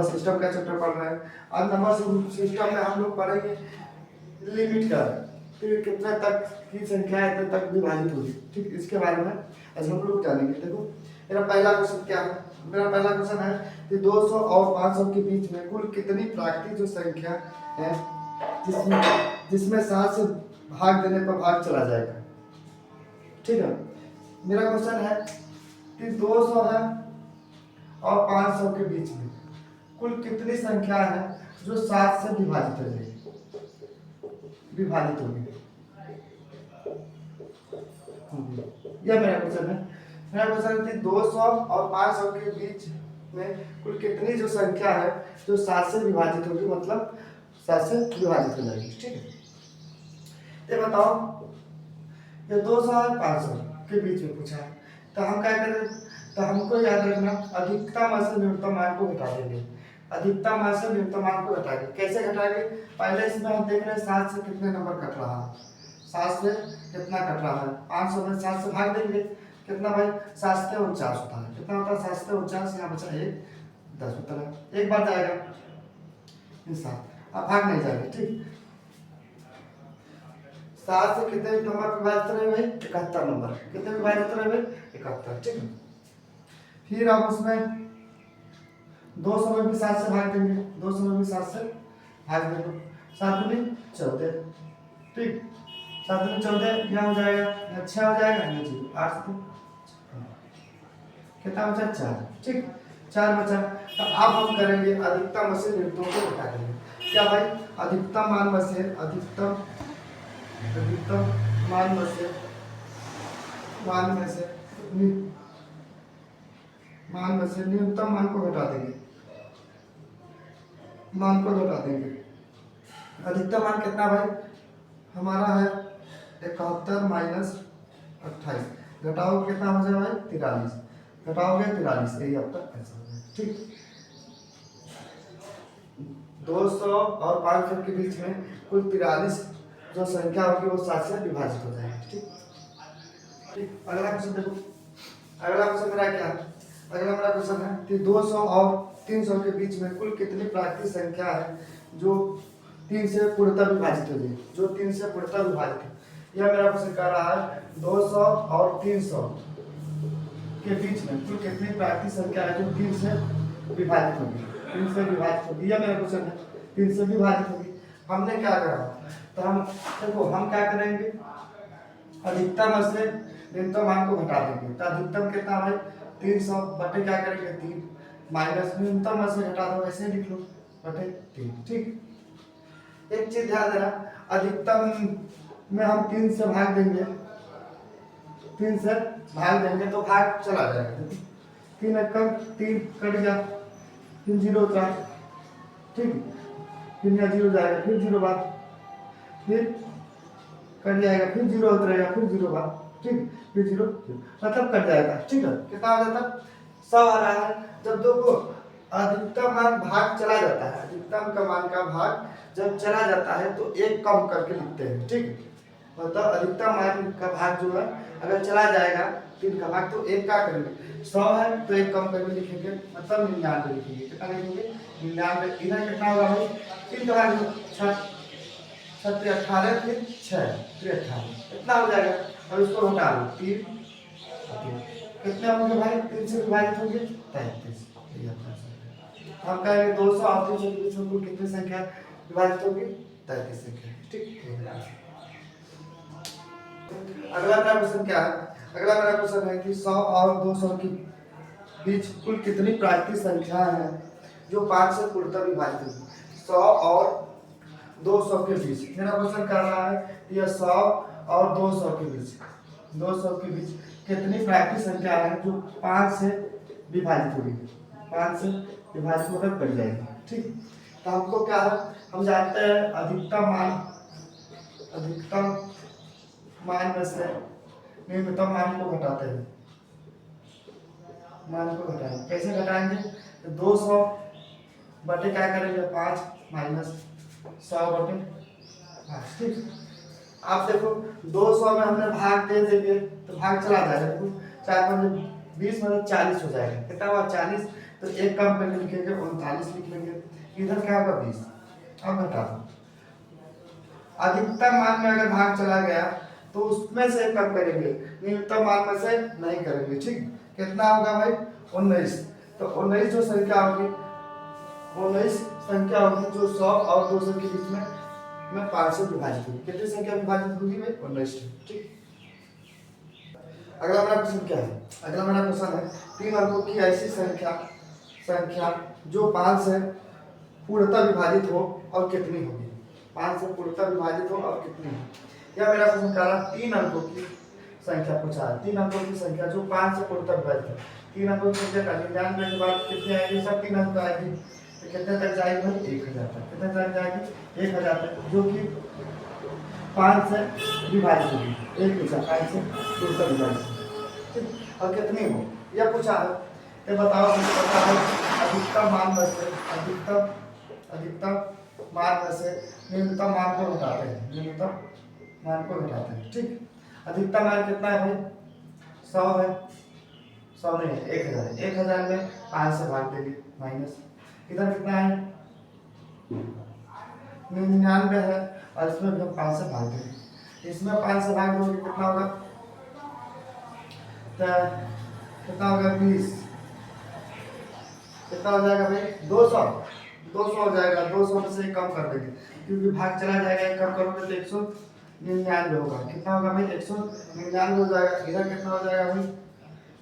System का chapter पढ़ रहे हैं। आज नंबर सिस्टम में हम लोग पढ़ेंगे लिमिट का, फिर कितने तक की संख्या इतने तक विभाजित होगी, ठीक, इसके बारे में आज हम लोग जानेंगे। देखो मेरा पहला क्वेश्चन क्या है, मेरा पहला क्वेश्चन है कि 200 और 500 के बीच में कुल कितनी प्राकृतिक जो संख्या है जिसमें 7 से भाग देने पर भाग चला जाएगा। ठीक है, मेरा क्वेश्चन है कि 200 है और 500 के बीच में कुल कितनी संख्या है जो 7 से विभाजित हो जाएगी, विभाजित होगी। यह मेरा क्वेश्चन है। मेरा क्वेश्चन है 200 और 500 के बीच में कुल कितनी जो संख्या है जो 7 से विभाजित होगी, मतलब 7 से विभाजित हो जाएगी। ठीक है, ये बताओ, ये 200 और 500 के बीच में पूछा है, तो हम क्या करें, तो हमको याद रखना अधिकतम मान से न्यूनतम मान को घटा देंगे। अधिकतम मान से न्यूनतम मान को घटाएंगे। कैसे घटाएंगे, पहले इसमें हम देख रहे हैं 7 से कितने नंबर कट रहा है, 7 से कितना कट रहा है, 500 में 7 से भाग देंगे, कितना भाई 7 से 49 होता है, कितना होता है 7 से 49, यहाँ बचा 1, 10 होता है, एक बार जाएगा ये 7, अब भाग नहीं जाएगा। ठीक, 7 से कितने नंबर विभाजित रहे भाई, 71 नंबर, कितने विभाजित रहे भाई 71। ठीक है, फिर आप उसमें 200 में भी 7 से भाग देंगे, 200 में भी 7 से भाग देंगे, 7 दूनी 14, ठीक, 7 दूनी 14, यहाँ हो जाएगा, यहाँ 6 हो जाएगा, यहाँ 0, 8 कितना बचा 4, ठीक, 4 बचा। तो अब हम करेंगे अधिकतम से न्यूनतम को घटा देंगे। क्या भाई, अधिकतम मान में से अधिकतम मान में से न्यूनतम मान को घटा देंगे, मान को घटा देंगे। अधिकतम मान कितना भाई हमारा है 71 माइनस 28, घटाओगे कितना हो जाएगा भाई 43, घटाओगे 43, यही आपका आंसर है। ठीक, 200 और 500 के बीच में कुल 43 जो संख्या होगी वो 7 से विभाजित हो जाएगी। ठीक, ठीक, अगला क्वेश्चन देखो, अगला क्वेश्चन मेरा क्या है, अगला मेरा क्वेश्चन है कि 200 और 300 के बीच में कुल कितनी प्राकृतिक संख्या है जो 3 से पूर्णतः विभाजित हो जाए, जो 3 से पूर्णतः विभाजित है। यह मेरा क्वेश्चन कह रहा है 200 और 300 के बीच में कुल कितनी प्राकृतिक संख्या है जो 3 से विभाजित होगी, 3 से विभाजित होगी। यह मेरा क्वेश्चन है, 3 से विभाजित होगी। हमने क्या करा, तो हम देखो हम क्या करेंगे, अधिकतम से न्यूनतम मान को घटा देंगे। तो अधिकतम कितना भाई 300 बटे क्या करेंगे 3, माइनस न्यूनतम से घटा दो, ऐसे लिख लो बटे 3। ठीक, एक चीज ध्यान देना, अधिकतम में हम 3 से भाग देंगे, 3 से भाग देंगे तो भाग चला जाएगा, 3 कम 3 कट गया, फिर 0 उतरा, ठीक, फिर यहाँ 0 जाएगा, फिर 0 बाद, फिर कट जाएगा, फिर 0 उतरेगा, फिर 0 बाद, ठीक, फिर 0 मतलब कट जाएगा। ठीक है, कितना आ जाता 100 आ रहा है। जब देखो अधिकतम मान भाग चला जाता है, अधिकतम का मान का भाग जब चला जाता है तो एक कम करके लिखते हैं। ठीक, मतलब अधिकतम मान का भाग जो है अगर चला जाएगा 3 का भाग तो एक का करेंगे, 100 है तो एक कम करके लिखेंगे, मतलब 99 लिखेंगे। कितना लिखेंगे 99, इधर कितना होगा भाई 3 का भाग 6, 7 18, फिर 6 फिर 18, इतना हो जाएगा। अब इसको हटा लो, 3 कितने होंगे भाई 3 से विभाजित होंगे 33। हम कहेंगे 200 और 300 के बीच में कुल कितनी संख्या विभाजित होगी 33 संख्या। ठीक, अगला मेरा क्वेश्चन क्या है, अगला मेरा क्वेश्चन है कि 100 और 200 के बीच कुल कितनी प्राकृतिक संख्या है जो 5 से पूर्णतः विभाजित होगी। 100 और 200 के बीच मेरा क्वेश्चन कर रहा है यह 100 और 200 के बीच, 200 के बीच कितनी प्राकृतिक संख्या है जो 5 से विभाजित होगी, 5 से विभाजित होकर कट जाएगी। ठीक, तो हमको क्या है, हम जानते हैं अधिकतम मान में से न्यूनतम मान को घटाते हैं, मान को घटाएंगे। कैसे घटाएंगे, तो 200 बटे क्या करेंगे 5 माइनस 100 बटे 5। ठीक, आप देखो 200 में हमने भाग दे देंगे तो भाग चला जाएगा, देखो 4 में 20 मतलब 40 हो जाएगा, कितना हुआ 40, तो तो एक कम करके लिखेंगे 39 लिख लेंगे। इधर क्या होगा 20। अब घटा दो, अधिकतम मान में अगर भाग चला गया तो उसमें से कम करेंगे, न्यूनतम मान में से नहीं करेंगे। ठीक, कितना होगा भाई 19। तो 19 जो संख्या होगी, 19 संख्या होगी जो 100 और 200 के बीच में 5 से विभाजित होगी। कितनी संख्या विभाजित होगी भाई 19। ठीक, अगला मेरा क्वेश्चन क्या है? अगला मेरा क्वेश्चन है 3 अंकों की ऐसी संख्या जो 5 से पूर्णतः विभाजित हो और कितनी होगी? 5 से पूर्णतः विभाजित हो और कितनी हो? यह मेरा क्वेश्चन कह रहा है 3 अंकों की संख्या पूछा है। 3 अंकों की संख्या जो 5 से पूर्णतः विभाजित है। 3 अंकों की संख्या का 99 के बाद कितनी आएगी? सब 3 अंक आएगी। तो कितने तक जाएगी भाई? 1000 तक। कितने तक जाएगी? 1000 तक, जो कि 5 से विभाजित होगी। एक पूछा 5 से पूर्णतः विभाजित और कितनी हो यह पूछा है। ये बताओ, पता है अधिकतम मान में से अधिकतम मान में से न्यूनतम मान को घटाते हैं। न्यूनतम मान को घटाते हैं। ठीक, अधिकतम मान कितना है भाई? 100 है। 100 नहीं है, 1000 है। 1000 में 5 से भाग देंगे माइनस। इधर कितना है? 99 है और इसमें भी हम 5 से भाग देंगे। इसमें 5 से भाग दोगे कितना होगा? कितना होगा? 20। कितना हो जाएगा भाई? 200 हो जाएगा। 200 में से कम कर देंगे क्योंकि भाग चला जाएगा। एक कम करोगे तो 199 होगा। कितना होगा भाई? 199 हो जाएगा। इधर कितना हो जाएगा भाई?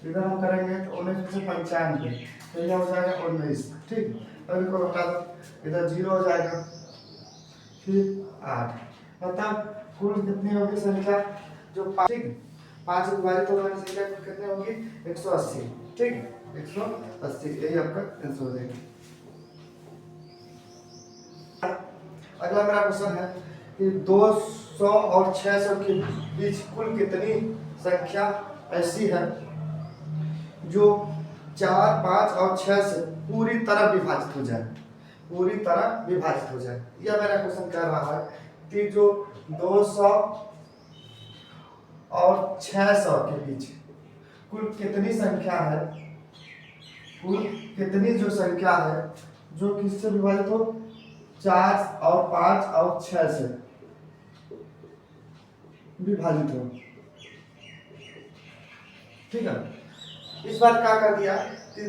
इधर हम करेंगे तो 19 में से 95, तो यह हो जाएगा 19। ठीक, अब इनको हटा दो, इधर 0 हो जाएगा, फिर 8। मतलब कुल कितनी होगी संख्या जो 5 से विभाजित होने वाली संख्या कितनी होगी? 180। ठीक, 180 यही आपका आंसर हो जाएगा। अगला मेरा क्वेश्चन है कि 200 और 600 के बीच कुल कितनी संख्या ऐसी है जो 4, 5 और 6 से पूरी तरह विभाजित हो जाए? पूरी तरह विभाजित हो जाए, यह मेरा क्वेश्चन कह रहा है कि जो 200 और 600 के बीच कुल कितनी संख्या है, कुल कितनी जो संख्या है जो किससे विभाजित हो? 4 और 5 और 6 से विभाजित हो। ठीक है, इस बार क्या कर दिया कि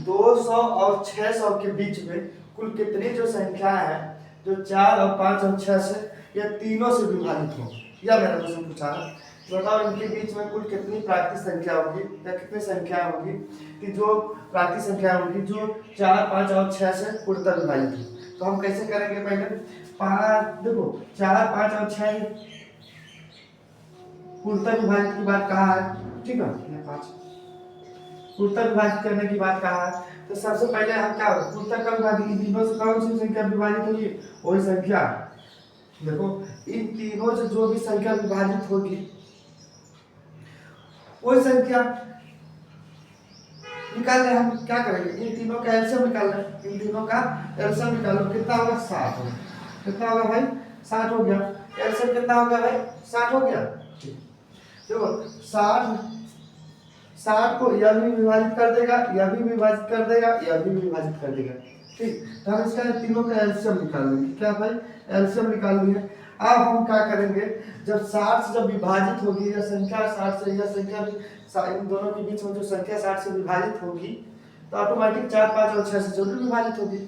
200 और 600 के बीच में कुल कितनी जो संख्या है जो 4 और 5 और 6 से या तीनों से विभाजित हो, यह मेरा क्वेश्चन पूछा है। बताओ इनके बीच में कुल कितनी प्राकृतिक संख्या होगी या कितनी संख्या होगी कि जो प्राकृतिक संख्या होगी जो 4, 5 और 6 से पूर्णतः विभाजित हो। तो हम कैसे करेंगे? पहले 5 देखो 4, 5 और 6 पूर्णतः विभाजित की बात कहा है। ठीक है, 5 पूर्णतः विभाजित करने की बात कहा है। तो सबसे पहले हम क्या होगा? पूर्णतः का विभाजित इन तीनों से कौन सी संख्या विभाजित होगी? वही संख्या। देखो इन तीनों से जो भी संख्या विभाजित होगी वही संख्या निकालने हम क्या करेंगे? इन तीनों का एलसीएम निकालना है। इन तीनों का एलसीएम निकालो, कितना होगा? 60 होगा। कितना होगा भाई? 60 हो गया। एलसीएम कितना हो गया भाई? 60 हो गया। ठीक, देखो 60 को यह भी विभाजित कर देगा, यह भी विभाजित कर देगा, यह भी विभाजित कर देगा। ठीक, तो हम इसका तीनों का एलसीएम निकाल लेंगे। क्या भाई? एलसीएम निकाल लिए। अब हम क्या करेंगे? जब 60 से जब विभाजित होगी यह संख्या 60 से, यह संख्या भी इन दोनों के बीच में जो संख्या 60 से विभाजित होगी तो ऑटोमेटिक 4, 5 और 6 से जरूर विभाजित होगी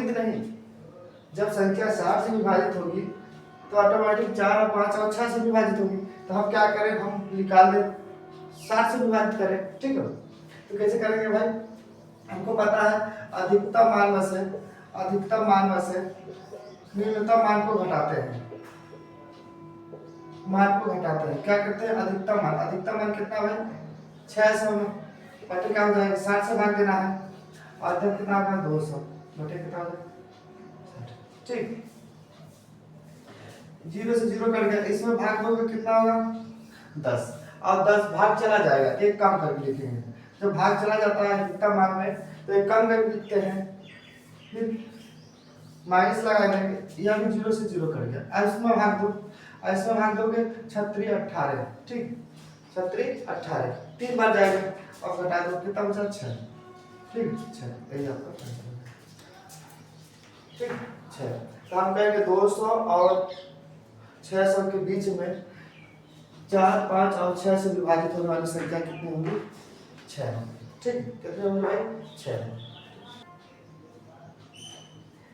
कि नहीं? जब संख्या 60 से विभाजित होगी तो ऑटोमेटिक 4 और 5 और 6 से विभाजित होगी। तो हम क्या करें? हम निकाल दें 60 से विभाजित करें। ठीक है, तो कैसे करेंगे भाई? हमको पता है अधिकतम मान में से न्यूनतम मान को घटाते हैं। क्या करते हैं? अधिकतम मान कितना भाई? 600 में बटे क्या हो जाएगा? 60 से भाग देना है और इधर कितना होगा? 200 बटे कितना हो जाएगा? 60। ठीक, 0 से 0 कट गया, इसमें भाग दोगे कितना होगा? 10 और 10 भाग चला जाएगा, एक काम करके लिखेंगे। जब भाग चला जाता है अधिकतम मान में तो एक कम करके लिखते हैं, फिर माइनस लगा देंगे। यह भी 0 से 0 कट गया। इसमें भाग दो, इसमें भाग दोगे 36, 18। ठीक, 36, 18 3 बार जाएगा और घटा दो, कितना बचा? 6। ठीक, 6 यही आपका आंसर है। ठीक, 6। तो हम कहेंगे 200 और 600 के बीच में 4, 5 और 6 से विभाजित होने वाली संख्या कितनी होंगी? 6 होंगी। ठीक, कितने होंगे भाई? 6।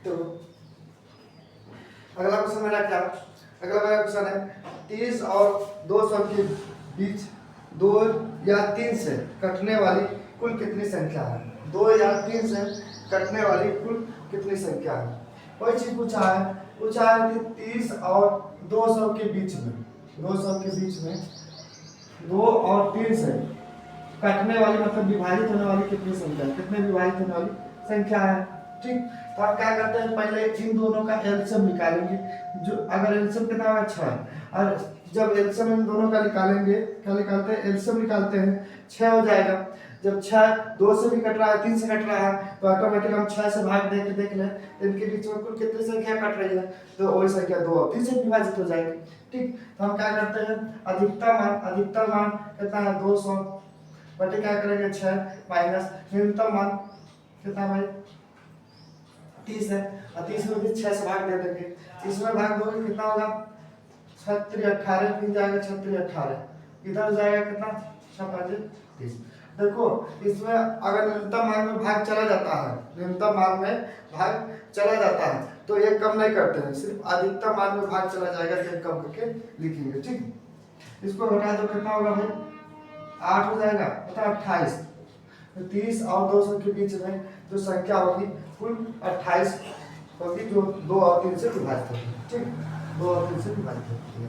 तो अगला क्वेश्चन मेरा क्या? अगला मेरा क्वेश्चन है 30 और 200 के बीच 2 या 3 से कटने वाली कुल कितनी संख्या है? 2 या 3 से कटने वाली कुल कितनी संख्या है? कोई चीज पूछा है कि 30 और 200 के बीच में 2 और 3 से कटने वाली मतलब विभाजित होने वाली कितनी संख्या है? कितने विभाजित होने वाली संख्या है? ठीक, तो आप क्या करते हैं, पहले इन दोनों का एलसीएम निकालेंगे। जो अगर एलसीएम कितना होगा? 6, और जब एलसीएम इन दोनों का निकालेंगे, क्या निकालते हैं? एलसीएम निकालते हैं, 6 हो जाएगा। जब 6 2 से भी कट रहा है, 3 से कट रहा है, तो ऑटोमेटिक हम 6 से भाग दे के देख लें इनके बीच में कुल कितनी संख्या कट रही है, तो वही संख्या 2 और 3 से विभाजित हो जाएगी। ठीक, तो हम क्या करते हैं, अधिकतम मान कितना है? 200 बटे क्या करेंगे? 6 माइनस न्यूनतम मान कितना भाई? 30 है, और 30 में भी 6 से भाग दे देंगे। इसमें भाग दोगे कितना होगा? 36 18 मिल जाएगा, 36 18 इधर जाएगा कितना? 6 5 30। देखो इसमें अगर न्यूनतम मान में भाग चला जाता है, तो एक कम नहीं करते हैं, सिर्फ अधिकतम मान में भाग चला जाएगा तो एक कम करके लिखेंगे। ठीक, इसको घटा दो, कितना होगा भाई? 8 हो जाएगा, मतलब 28। 30 और 200 के बीच में जो संख्या होगी कुल 28 होगी, जो 2 और 3 से विभाजित होगी। ठीक, 2 और 3 से विभाजित होती है।